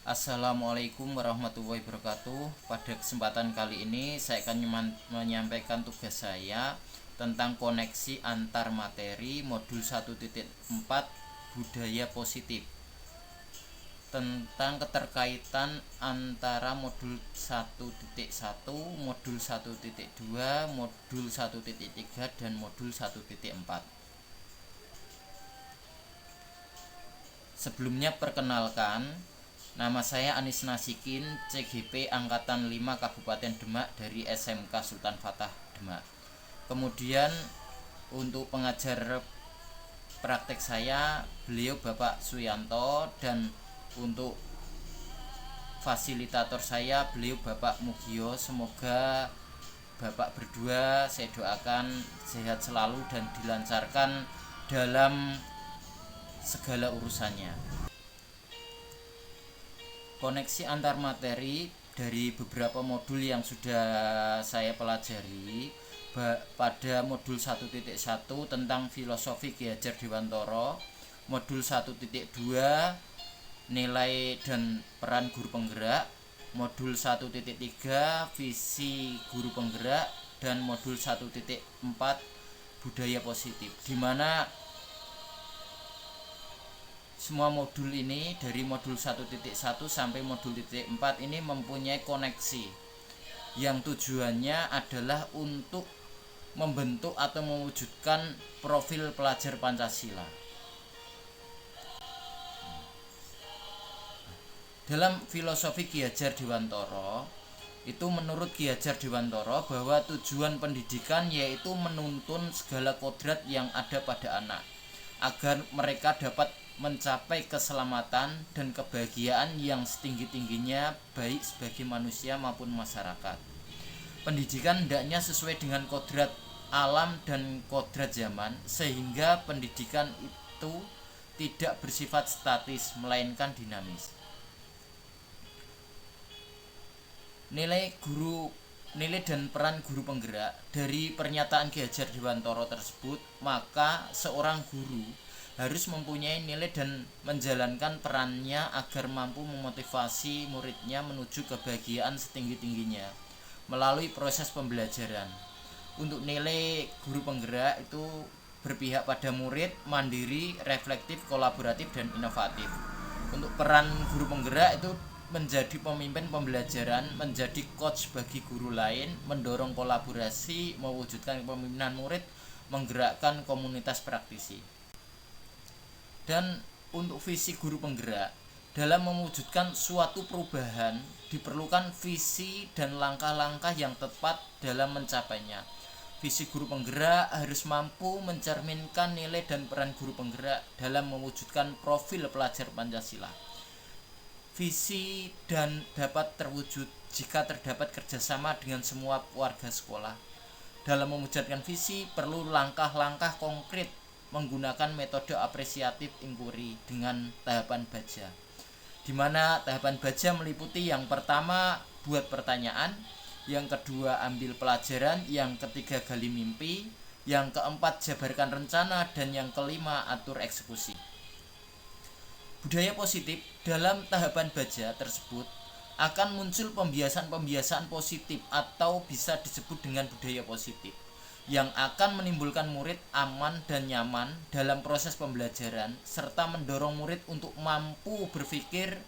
Assalamualaikum warahmatullahi wabarakatuh. Pada kesempatan kali ini saya akan menyampaikan tugas saya tentang koneksi antar materi modul 1.4 budaya positif, tentang keterkaitan antara modul 1.1, modul 1.2, modul 1.3 dan modul 1.4. Sebelumnya perkenalkan, nama saya Anis Nasikin, CGP Angkatan 5 Kabupaten Demak dari SMK Sultan Fatah Demak. Kemudian untuk pengajar praktek saya beliau Bapak Suyanto, dan untuk fasilitator saya beliau Bapak Mugio. Semoga Bapak berdua saya doakan sehat selalu dan dilancarkan dalam segala urusannya. Koneksi antar materi dari beberapa modul yang sudah saya pelajari. Pada modul 1.1 tentang filosofi Ki Hajar Dewantara, modul 1.2 nilai dan peran guru penggerak, modul 1.3 visi guru penggerak, dan modul 1.4 budaya positif, di mana semua modul ini dari modul 1.1 sampai modul 4 ini mempunyai koneksi yang tujuannya adalah untuk membentuk atau mewujudkan profil pelajar Pancasila. Dalam filosofi Ki Hajar Dewantara itu, menurut Ki Hajar Dewantara, bahwa tujuan pendidikan yaitu menuntun segala kodrat yang ada pada anak agar mereka dapat mencapai keselamatan dan kebahagiaan yang setinggi-tingginya, baik sebagai manusia maupun masyarakat. Pendidikan hendaknya sesuai dengan kodrat alam dan kodrat zaman, sehingga pendidikan itu tidak bersifat statis melainkan dinamis. Nilai dan peran guru penggerak. Dari pernyataan Ki Hajar Dewantara tersebut, maka seorang guru harus mempunyai nilai dan menjalankan perannya agar mampu memotivasi muridnya menuju kebahagiaan setinggi-tingginya melalui proses pembelajaran. Untuk nilai guru penggerak itu berpihak pada murid, mandiri, reflektif, kolaboratif, dan inovatif. Untuk peran guru penggerak itu menjadi pemimpin pembelajaran, menjadi coach bagi guru lain, mendorong kolaborasi, mewujudkan kepemimpinan murid, menggerakkan komunitas praktisi. Dan untuk visi guru penggerak, dalam mewujudkan suatu perubahan diperlukan visi dan langkah-langkah yang tepat dalam mencapainya. Visi guru penggerak harus mampu mencerminkan nilai dan peran guru penggerak dalam mewujudkan profil pelajar Pancasila. Visi dan dapat terwujud jika terdapat kerjasama dengan semua warga sekolah. Dalam mewujudkan visi perlu langkah-langkah konkret menggunakan metode apresiatif inquiry dengan tahapan baja, di mana tahapan baja meliputi yang pertama buat pertanyaan, yang kedua ambil pelajaran, yang ketiga gali mimpi, yang keempat jabarkan rencana, dan yang kelima atur eksekusi. Budaya positif. Dalam tahapan baja tersebut akan muncul pembiasaan-pembiasaan positif atau bisa disebut dengan budaya positif, yang akan menimbulkan murid aman dan nyaman dalam proses pembelajaran, serta mendorong murid untuk mampu berpikir,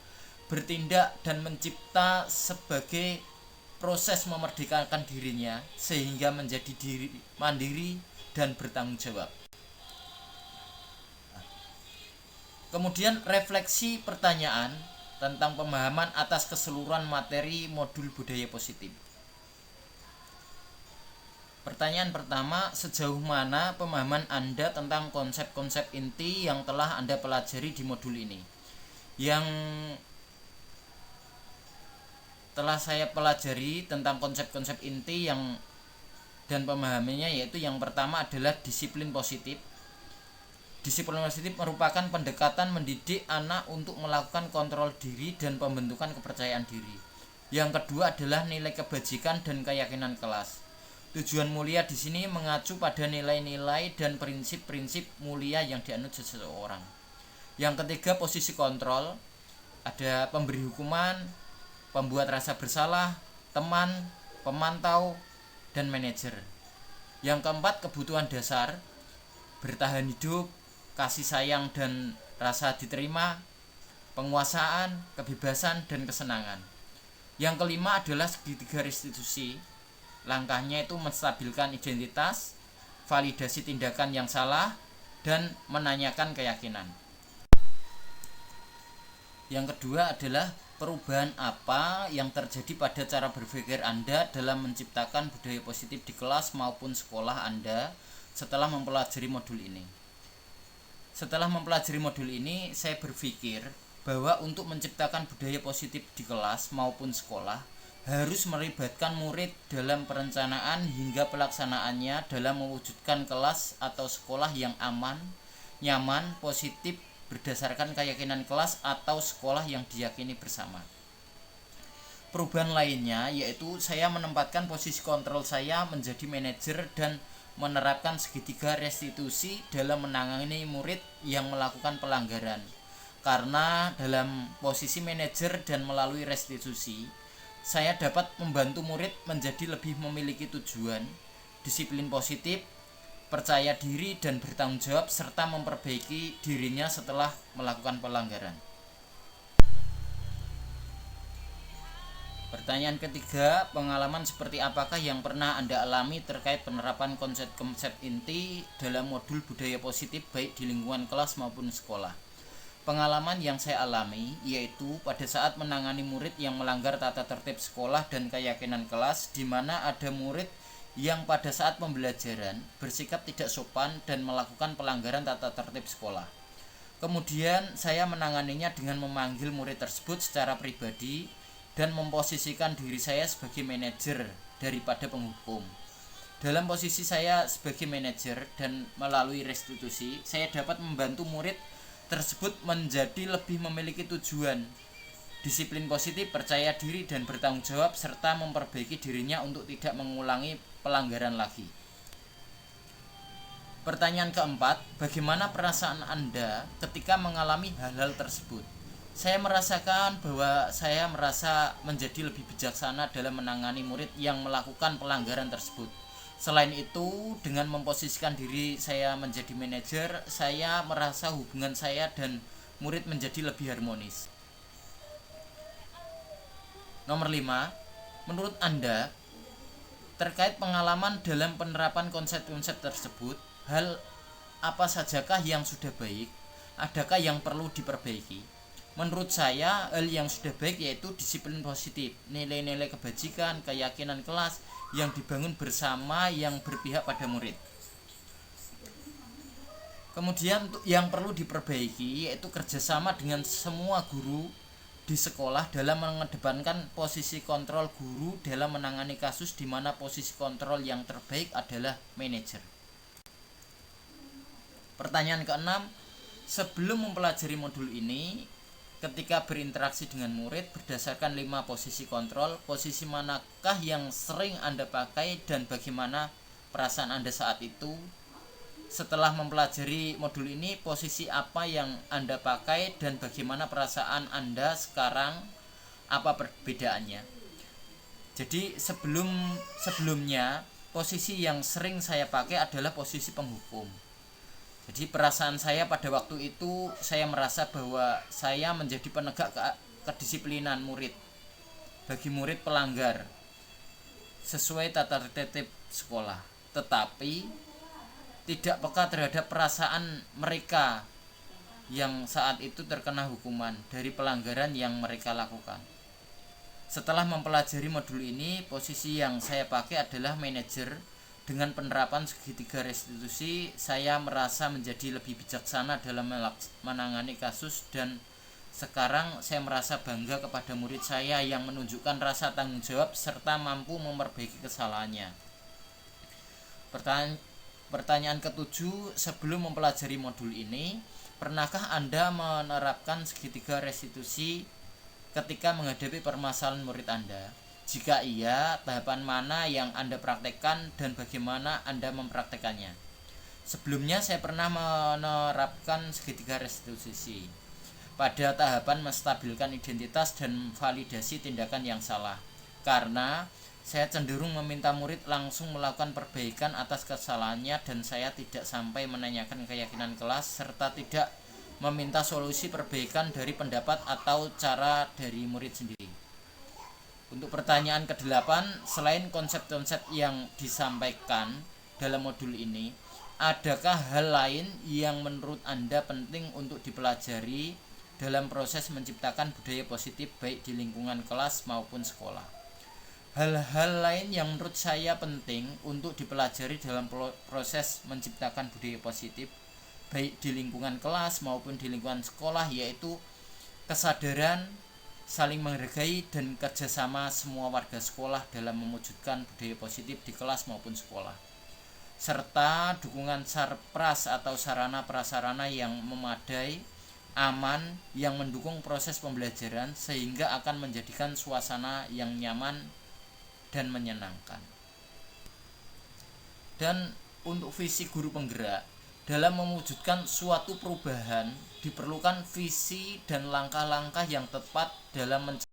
bertindak, dan mencipta sebagai proses memerdekakan dirinya sehingga menjadi mandiri dan bertanggung jawab. Kemudian refleksi pertanyaan tentang pemahaman atas keseluruhan materi modul budaya positif. Pertanyaan pertama, sejauh mana pemahaman Anda tentang konsep-konsep inti yang telah Anda pelajari di modul ini? Yang telah saya pelajari tentang konsep-konsep inti dan pemahamannya, yaitu yang pertama adalah disiplin positif. Disiplin positif merupakan pendekatan mendidik anak untuk melakukan kontrol diri dan pembentukan kepercayaan diri. Yang kedua adalah nilai kebajikan dan keyakinan kelas. Tujuan mulia di sini mengacu pada nilai-nilai dan prinsip-prinsip mulia yang dianut seseorang. Yang ketiga, posisi kontrol. Ada pemberi hukuman, pembuat rasa bersalah, teman, pemantau, dan manajer. Yang keempat, kebutuhan dasar, bertahan hidup, kasih sayang dan rasa diterima, penguasaan, kebebasan, dan kesenangan. Yang kelima adalah segitiga restitusi. Langkahnya itu menstabilkan identitas, validasi tindakan yang salah, dan menanyakan keyakinan. Yang kedua adalah perubahan apa yang terjadi pada cara berpikir Anda dalam menciptakan budaya positif di kelas maupun sekolah Anda setelah mempelajari modul ini. Setelah mempelajari modul ini, saya berpikir bahwa untuk menciptakan budaya positif di kelas maupun sekolah harus melibatkan murid dalam perencanaan hingga pelaksanaannya dalam mewujudkan kelas atau sekolah yang aman, nyaman, positif, berdasarkan keyakinan kelas atau sekolah yang diyakini bersama. Perubahan lainnya yaitu saya menempatkan posisi kontrol saya menjadi manajer dan menerapkan segitiga restitusi dalam menangani murid yang melakukan pelanggaran. Karena dalam posisi manajer dan melalui restitusi, saya dapat membantu murid menjadi lebih memiliki tujuan, disiplin positif, percaya diri dan bertanggung jawab serta memperbaiki dirinya setelah melakukan pelanggaran. Pertanyaan ketiga, pengalaman seperti apakah yang pernah Anda alami terkait penerapan konsep-konsep inti dalam modul budaya positif baik di lingkungan kelas maupun sekolah? Pengalaman yang saya alami yaitu pada saat menangani murid yang melanggar tata tertib sekolah dan keyakinan kelas, di mana ada murid yang pada saat pembelajaran bersikap tidak sopan dan melakukan pelanggaran tata tertib sekolah. Kemudian saya menanganinya dengan memanggil murid tersebut secara pribadi dan memposisikan diri saya sebagai manajer daripada penghukum. Dalam posisi saya sebagai manajer dan melalui restitusi, saya dapat membantu murid tersebut menjadi lebih memiliki tujuan, disiplin positif, percaya diri dan bertanggung jawab serta memperbaiki dirinya untuk tidak mengulangi pelanggaran lagi. Pertanyaan keempat, bagaimana perasaan Anda ketika mengalami hal-hal tersebut? Saya merasakan bahwa saya merasa menjadi lebih bijaksana dalam menangani murid yang melakukan pelanggaran tersebut. Selain itu, dengan memposisikan diri saya menjadi manajer, saya merasa hubungan saya dan murid menjadi lebih harmonis. Nomor 5, menurut Anda, terkait pengalaman dalam penerapan konsep-konsep tersebut, hal apa sajakah yang sudah baik? Adakah yang perlu diperbaiki? Menurut saya, hal yang sudah baik yaitu disiplin positif, nilai-nilai kebajikan, keyakinan kelas yang dibangun bersama yang berpihak pada murid. Kemudian yang perlu diperbaiki yaitu kerjasama dengan semua guru di sekolah dalam mengedepankan posisi kontrol guru dalam menangani kasus, di mana posisi kontrol yang terbaik adalah manajer. Pertanyaan keenam, sebelum mempelajari modul ini, ketika berinteraksi dengan murid berdasarkan 5 posisi kontrol, posisi manakah yang sering Anda pakai dan bagaimana perasaan Anda saat itu? Setelah mempelajari modul ini, posisi apa yang Anda pakai dan bagaimana perasaan Anda sekarang? Apa perbedaannya? Jadi sebelumnya posisi yang sering saya pakai adalah posisi penghukum. Jadi perasaan saya pada waktu itu, saya merasa bahwa saya menjadi penegak kedisiplinan murid bagi murid pelanggar sesuai tata tertib sekolah, tetapi tidak peka terhadap perasaan mereka yang saat itu terkena hukuman dari pelanggaran yang mereka lakukan. Setelah mempelajari modul ini, posisi yang saya pakai adalah manajer. Dengan penerapan segitiga restitusi, saya merasa menjadi lebih bijaksana dalam menangani kasus dan sekarang saya merasa bangga kepada murid saya yang menunjukkan rasa tanggung jawab serta mampu memperbaiki kesalahannya. Pertanyaan ketujuh, sebelum mempelajari modul ini, pernahkah Anda menerapkan segitiga restitusi ketika menghadapi permasalahan murid Anda? Jika iya, tahapan mana yang Anda praktekkan dan bagaimana Anda mempraktekannya? Sebelumnya saya pernah menerapkan segitiga restitusi. pada tahapan menstabilkan identitas dan validasi tindakan yang salah. Karena saya cenderung meminta murid langsung melakukan perbaikan atas kesalahannya dan saya tidak sampai menanyakan keyakinan kelas serta tidak meminta solusi perbaikan dari pendapat atau cara dari murid sendiri. Untuk pertanyaan ke-8, selain konsep-konsep yang disampaikan dalam modul ini, adakah hal lain yang menurut Anda penting untuk dipelajari dalam proses menciptakan budaya positif baik di lingkungan kelas maupun sekolah? Hal-hal lain yang menurut saya penting untuk dipelajari dalam proses menciptakan budaya positif baik di lingkungan kelas maupun di lingkungan sekolah yaitu kesadaran saling menghargai dan kerjasama semua warga sekolah dalam mewujudkan budaya positif di kelas maupun sekolah, serta dukungan sarpras atau sarana prasarana yang memadai, aman, yang mendukung proses pembelajaran sehingga akan menjadikan suasana yang nyaman dan menyenangkan. Dan untuk visi guru penggerak, dalam mewujudkan suatu perubahan diperlukan visi dan langkah-langkah yang tepat dalam